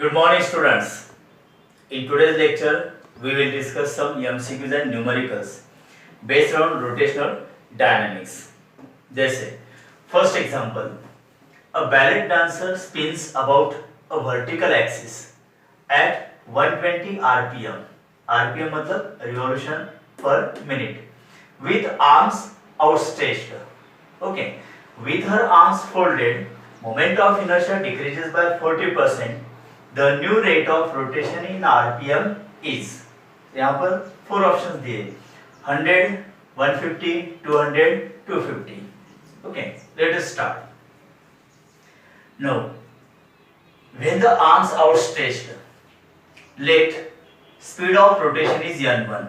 Good morning, students. In today's lecture, we will discuss some MCQs and numericals based on rotational dynamics. जैसे first example, a ballet dancer spins about a vertical axis at 120 RPM. RPM मतलब revolution per minute. With arms outstretched. Okay. With her arms folded, moment of inertia decreases by 40%. The new rate of rotation in RPM is, यहाँ पर 4 options दिए 100, 150, 200, 250. Okay, let us start. Now, when the arms outstretched, let speed of rotation is n1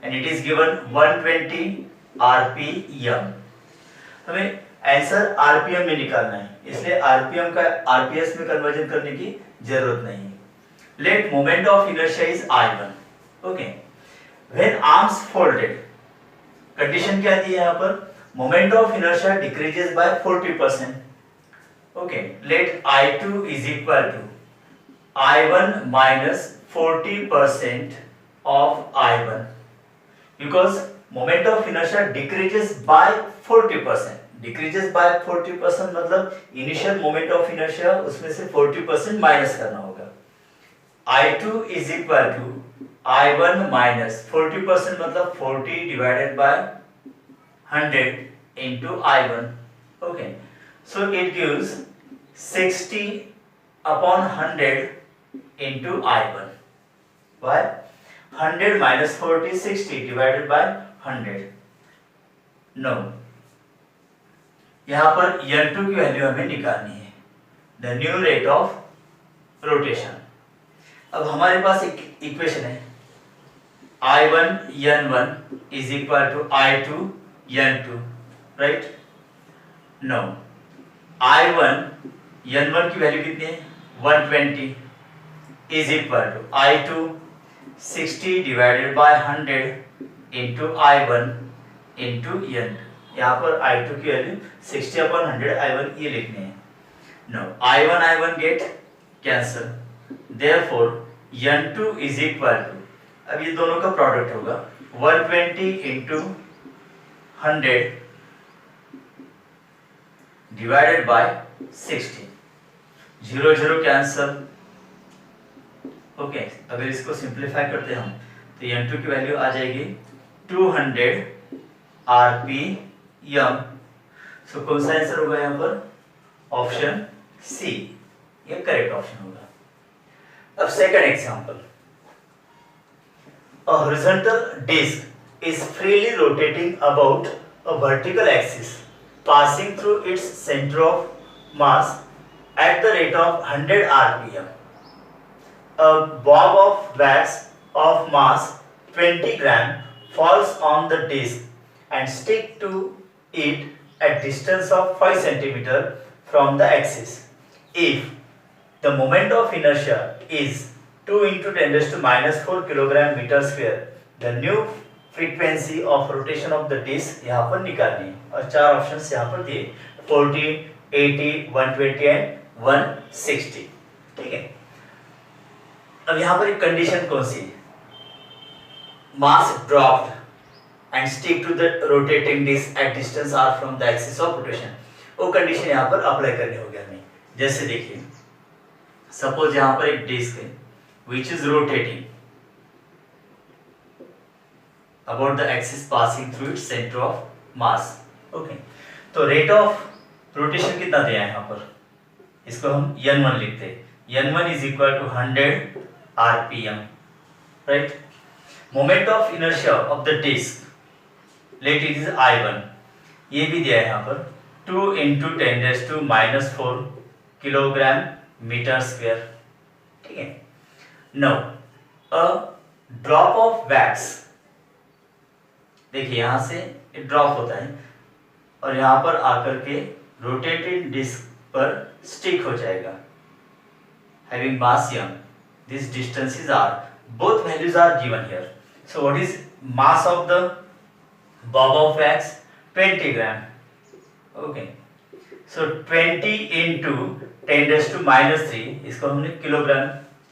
and it is given 120 RPM. हमें answer RPM में निकालना है, इसलिए RPM का RPS में कन्वर्जन करने की जरूरत नहीं है. Let moment of inertia is I1. Okay, when arms folded, condition क्या दी है यहाँ पर? Moment of inertia decreases by 40%. Okay, let I2 is equal to I1 minus 40% of I1 because moment of inertia decreases by 40%. Decreases by 40% मतलब initial moment of inertia उसमें से 40% minus करना होगा. I2 is equal to I1 minus 40% मतलब 40 divided by 100 into I1. Okay, so it gives 60 upon 100 into I1. Why? 100 minus 40 60 divided by 100. No, यहां पर n2 की value हमें निकालनी है, the new rate of rotation. अब हमारे पास एक इक्वेशन है I1 n1 is equal to I2 n2, right? No, I1 n1 की वैल्यू कितनी है? 120 is equal to I2 60 divided by 100 into I1 into n2. यहाँ पर I2 की वैल्यू 60 अपॉन 100 I1 ये लिखने हैं. No, I1 get cancel, therefore n2 is equal to, अब ये दोनों का प्रोडक्ट होगा 120 into 100 divided by 60. 0 0 cancel. Okay, अगर इसको सिंप्लीफाई करते हैं हम तो n2 की वैल्यू आ जाएगी 200 RPM. सो कौन सा आंसर होगा यहाँ पर? ऑप्शन सी, ये करेक्ट ऑप्शन होगा. अब second example, a horizontal disc is freely rotating about a vertical axis passing through its center of mass at the rate of 100 RPM. A bob of wax of mass 20 gram falls on the disc and stick to it at distance of 5 centimeter from the axis. If the moment of inertia is 2 into 10 raised to minus 4 kilogram meter square, the new frequency of rotation of the disc यहाँ पर निकालनी है. और 4 options यहाँ पर दिए 40, 80, 120 and 160. ठीक है, अब यहाँ पर एक कंडीशन कौन सी है? मास dropped and stick to the rotating disc at distance r from the axis of rotation. वो कंडीशन यहाँ पर अप्लाई करनी होगी हमें. जैसे देखिए, सपोज यहाँ पर एक डिस्क है which is rotating about the axis passing through its center of mass. Okay, तो रेट ऑफ रोटेशन कितना दिया है यहाँ पर? इसको हम n1 लिखते हैं. n1 is equal to 100 RPM, right? Moment of inertia of the disc, let it is I1, ये भी दिया है यहाँ पर 2 into 10 raised to minus 4 kilogram metre square. ठीक है. Now, a drop of wax, देखिए यहाँ से ड्रॉप होता है और यहाँ पर आकर के रोटेटेड डिस्क पर स्टिक हो जाएगा. Having mass m, this distance is r. Both values are given here. So what is mass of the bob of wax? 20 gram. Okay, so 20 into 10⁻³ इसको हमने किलोग्राम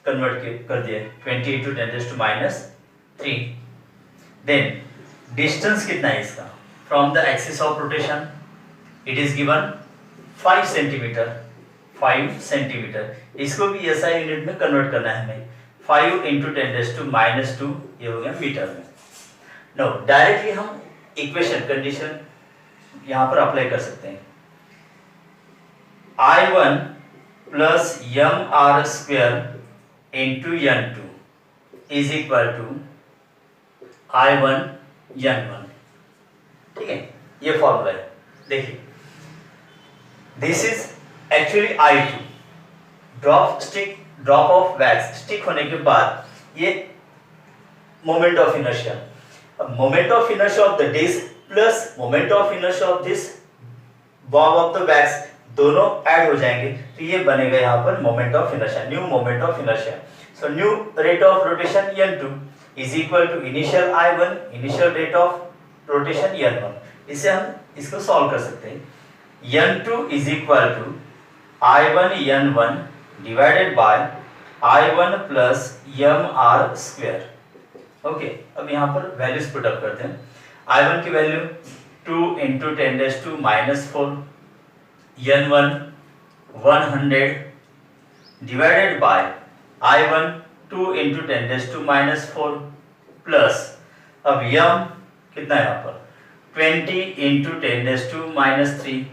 कन्वर्ट कर दिया, 20 इंटू 10⁻³ देन डिस्टेंस कितना है इसका from the axis of rotation, it is given 5 centimetre, 5 centimetre. इसको भी SI unit में कन्वर्ट करना है हमें, 5 इंटू 10⁻², ये हो गया मीटर में। नो डायरेक्टली हम इक्वेशन कंडीशन यहाँ पर अप्लाई कर सकते हैं, I1 plus mr² into n2 is equal to I1 n1, ठीक है, ये फॉर्मूला है। देखिए this is actually I2, drop of wax stick होने के बाद ये मोमेंट ऑफ इनर्शिया, अब moment of inertia of the disc plus moment of inertia of this bob of the wax दोनों ऐड हो जाएंगे, तो ये बनेगा यहाँ पर moment of inertia, new moment of inertia. So new rate of rotation n2 is equal to initial I1 initial rate of rotation n1। इसे हम इसको सॉल्व कर सकते हैं, n2 is equal to I1 n1 divided by I1 plus mr²। Okay, अब यहाँ पर values put up करते हैं। I1 की value 2 into 10⁻⁴, n1 100 divided by I1 2 into 10⁻⁴ plus अब m कितना है यहाँ पर 20 इंटू 10⁻³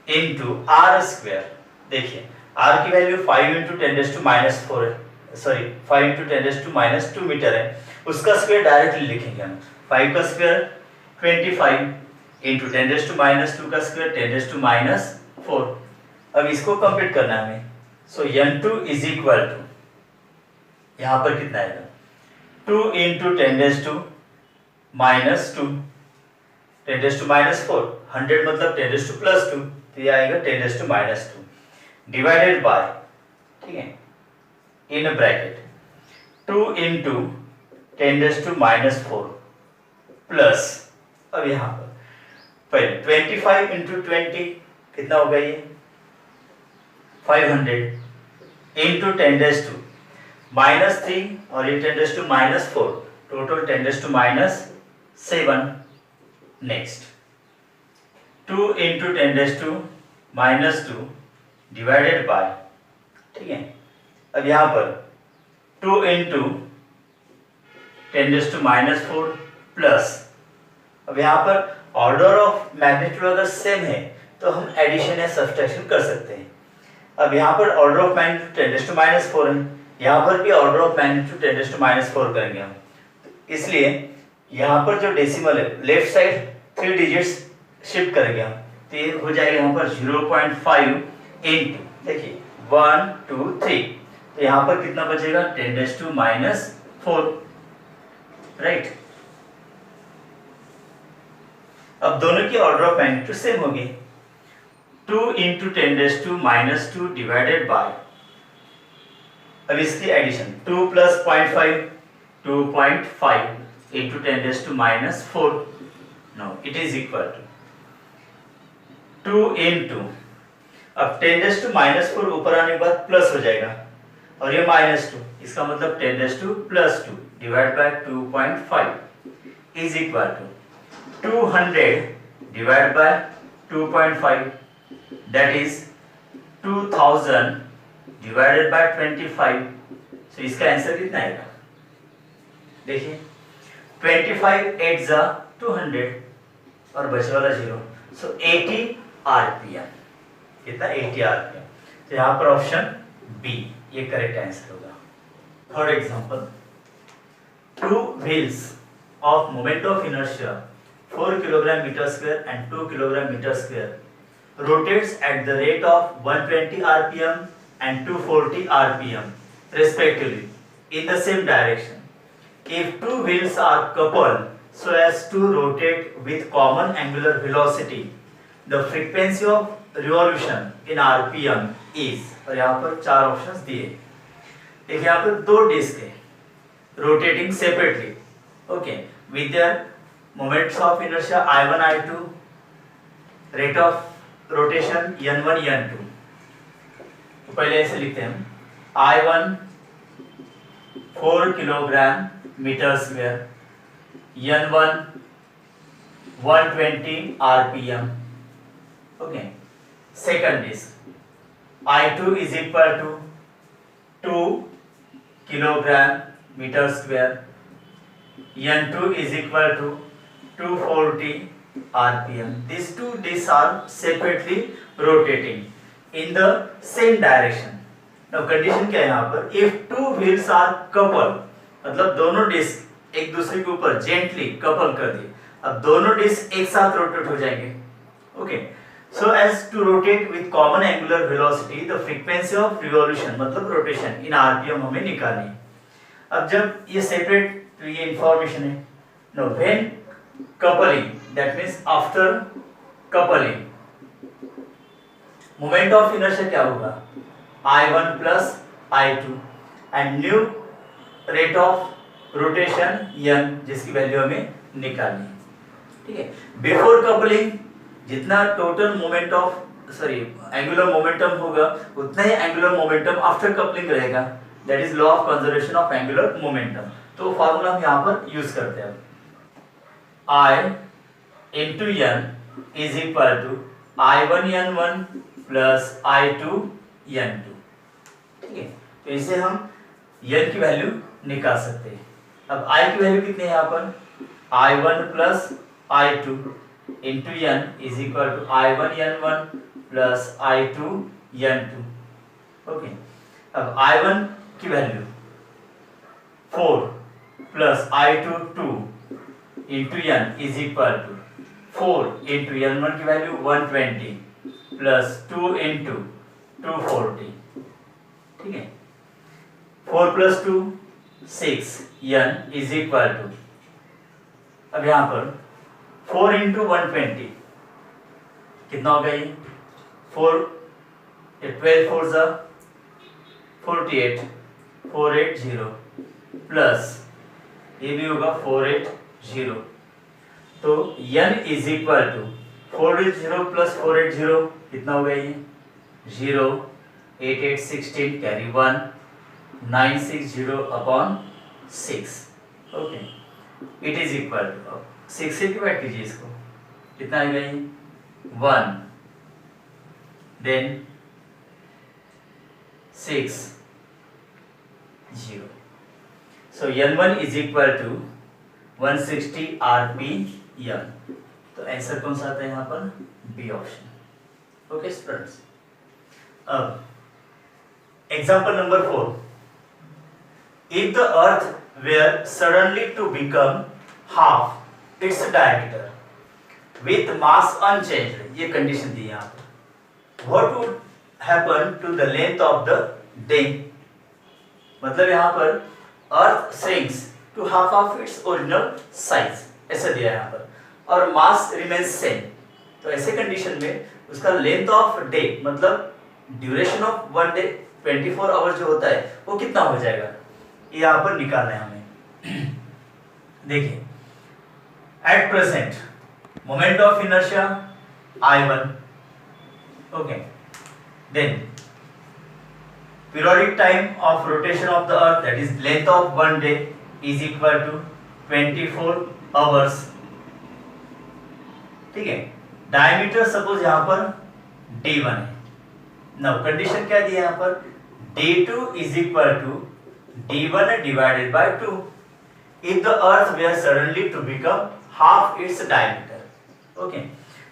इंटू r²। देखिए r की value 5 into 10⁻⁴ sorry 5 into 10⁻² metre है, उसका स्क्वायर डायरेक्टली लिखेंगे हम, 5 का स्क्वायर 25 इंटू 10⁻² का स्क्वायर 10⁻⁴। अब इसको कंप्लीट करना है हमें, सो n2 इज इक्वल टू यहाँ पर कितना आएगा 2 इंटू 10⁻², 10⁻⁴, 100 मतलब 10⁻², तो ये आएगा 10⁻² डिवाइडेड बाय, ठीक है, इन ब्रैकेट 2 इंटू 10⁻⁴ प्लस अब यहाँ पर पहले 25 इंटू 20 कितना होगा ये 500 इंटू 10⁻³ और ये 10⁻⁴, total 10⁻⁷। Next 2 into 10⁻² divided by, ठीक है, अब यहाँ पर 2 इंटू 10⁻⁴ प्लस अब यहाँ पर ऑर्डर ऑफ मैग्नीट्यूड अगर सेम है तो हम एडिशन या सब्सट्रैक्शन कर सकते हैं। अब यहाँ पर ऑर्डर ऑफ मैग्नीट्यूड 10⁻⁴ है, यहाँ पर भी ऑर्डर ऑफ मैग्नीट्यूड 10⁻⁴ करेंगे हम, इसलिए यहाँ पर जो डेसिमल है लेफ्ट साइड 3 डिजिट्स शिफ्ट करेंगे हम, तो ये हो जाएगा यहाँ पर 0.5 इंटू, देखिए 1 2 3, तो यहाँ पर कितना बचेगा 10⁻⁴, राइट। अब दोनों की ऑर्डर ऑफ मैग्नीट्यूड सेम होगी, 2 इंटू 10⁻² डिवाइडेड बाय, अब इसकी addition 2 plus 0.5 2.5 into 10⁻⁴, no it is equal to 2 into, अब 10⁻⁴ ऊपर आने के बाद प्लस हो जाएगा और ये -2, इसका मतलब 10⁻² divide by 2.5 is equal to 200 divide by 2.5, that is 2000 divided by 25, so इसका आंसर कितना आएगा, देखिए 25 8 जा 200 और बचे वाला 0, so 80 rpm, कितना 80 rpm, तो यहाँ पर ऑप्शन बी ये करेक्ट आंसर होगा। Third example, 2 wheels of moment of inertia 4 kg/m² and 2 kg/m² rotates at the rate of 120 rpm and 240 rpm respectively in the same direction. If 2 wheels are coupled so as to rotate with common angular velocity, the frequency of revolution in rpm is, और यहाँ पर 4 options दिए। देखिए यहाँ पर 2 disc है rotating separately, okay, with their moments of inertia I1 I2, rate of rotation n1 n2, तो पहले ऐसे लिखते हैं हम, I1 4 kilogram metre square, N1 120 RPM. Okay. Second is I2 is equal to 2 kilogram meter square, N2 is equal to 240 RPM. These two discs are separately rotating in the same direction. Now condition क्या है यहाँ पर? If two wheels are coupled, मतलब दोनों disc एक दूसरे के ऊपर जेंटली कपल कर दिए, अब दोनों डिस्क एक साथ रोटेट हो जाएंगे. Okay, so as to rotate with common angular velocity the frequency of revolution मतलब रोटेशन इन आरपीएम हमें निकालनी है. अब जब ये सेपरेट, तो ये इंफॉर्मेशन है. No, when coupling, that means after coupling, moment of inertia क्या होगा? I1 plus I2 and new rate of rotation n, जिसकी वैल्यू हमें निकालनी है. ठीक है, बिफोर कपलिंग जितना total moment of angular momentum होगा उतना ही एंगुलर मोमेंटम आफ्टर कपलिंग रहेगा. That is law of conservation of angular momentum. तो फार्मूला हम यहाँ पर यूज करते हैं. I into n is equal to I1 n1 plus I2 n2. ठीक है, तो इसे हम n की वैल्यू निकाल सकते हैं. अब I की वैल्यू कितनी है यहाँ पर? I1 plus I2 into n is equal to I1 n1 plus I2 n2. Okay, अब I1 की value 4 plus I2 2 into n is equal to 4 into n1 की वैल्यू 120 प्लस 2 into 240. ठीक है, 4 plus 2 6 n is equal to, अब यहाँ पर 4 into 120 कितना होगा ये? 4 12 4 जा 48 480 प्लस ये भी होगा 480. तो n is equal to 480 plus 480 कितना होगा ये? 0 8 8 16 carry 1 960 upon 6. Okay, it is equal to, 6 से डिवाइड कीजिए इसको, कितना आएगा ये? 1 then 6 0. So n1 is equal to 160 RPM. तो आंसर कौन सा आता है यहाँ पर? B option. ओके स्टूडेंट्स, अब example number 4. If the earth were suddenly to become half its diameter with mass unchanged, ये कंडीशन दी है यहाँ पर, what would happen to the length of the day? मतलब यहाँ पर अर्थ shrinks to half of its original size, ऐसा दिया है यहाँ पर, और मास रिमेन्स सेम. तो ऐसे कंडीशन में उसका लेंथ ऑफ डे मतलब duration of one day 24 hours जो होता है वो कितना हो जाएगा, ये यहाँ पर निकालना है हमें. देखिए, at present moment of inertia I1. Okay, then periodic time of rotation of the earth, that is length of one day, is equal to 24 hours. ठीक है, डायमीटर सपोज यहाँ पर D1 है. नाउ कंडीशन क्या दी है यहाँ पर? D2 is equal to D1 divided by 2 if the earth were suddenly to become half its diameter. Okay,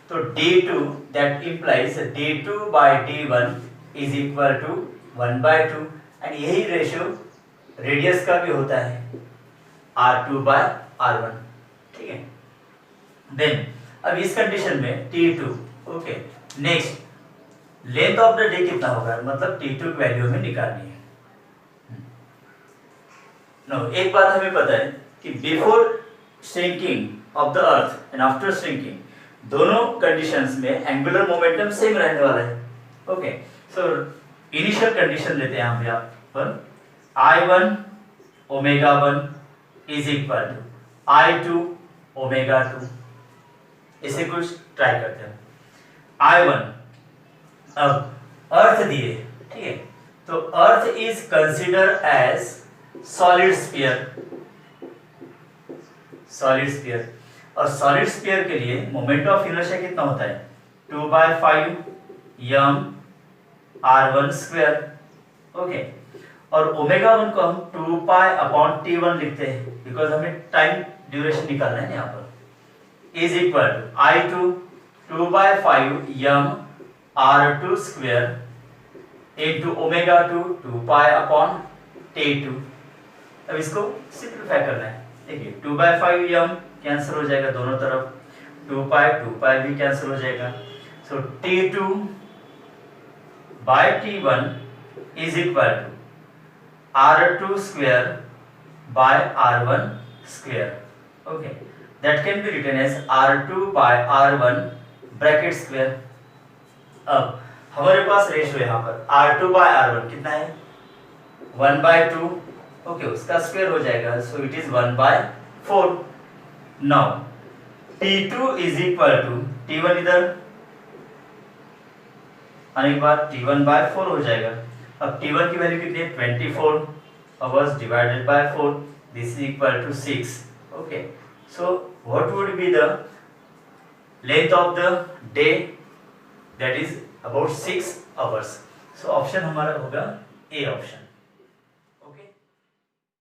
so D2, that implies D2 by D1 is equal to 1/2, and यही ratio radius का भी होता है R2 by R1. ठीक है, then अब इस condition में T2. Okay, next length of the day कितना होगा, मतलब T2 की वैल्यू हमें निकालनी है. नो, एक बात हमें पता है कि before shrinking of the earth and after shrinking दोनों कंडीशंस में एंगुलर मोमेंटम सेम रहने वाला है. ओके, सो इनिशियल कंडीशन लेते हैं हम यहाँ पर. I1 omega 1 is equal to I2 omega 2. इसे कुछ ट्राई करते हैं. I1, अब अर्थ दिए, ठीक है, तो earth is consider as solid sphere और सॉलिड स्फीयर के लिए मोमेंट ऑफ इनर्शिया कितना होता है 2/5 m r1 स्क्वायर। ओके, और ओमेगा 1 को हम 2 पाई अपॉन t1 लिखते हैं बिकॉज हमें टाइम ड्यूरेशन निकालना है यहाँ पर is equal to I2 2/5 m r2 square into omega 2 pi upon t2। अब इसको सिंपलीफाई करना है। देखिए 2/5 m कैंसिल हो जाएगा दोनों तरफ, 2 पाई भी कैंसिल हो जाएगा। सो t2 by t1 is equal to r2 square by r1 square. Okay, that can be written as r2 by r1 bracket square. अब हमारे पास रेशियो यहाँ पर r2 by r1 कितना है 1/2। ओके, उसका स्क्वायर हो जाएगा, so it is 1/4। Now t2 is equal to t1 इधर आने के बाद t1/4 हो जाएगा। अब t1 की वैल्यू कितनी है 24 hours divided by 4, this is equal to 6. Okay, so what would be the length of the day? That is about 6 hours. So option हमारा होगा A ऑप्शन।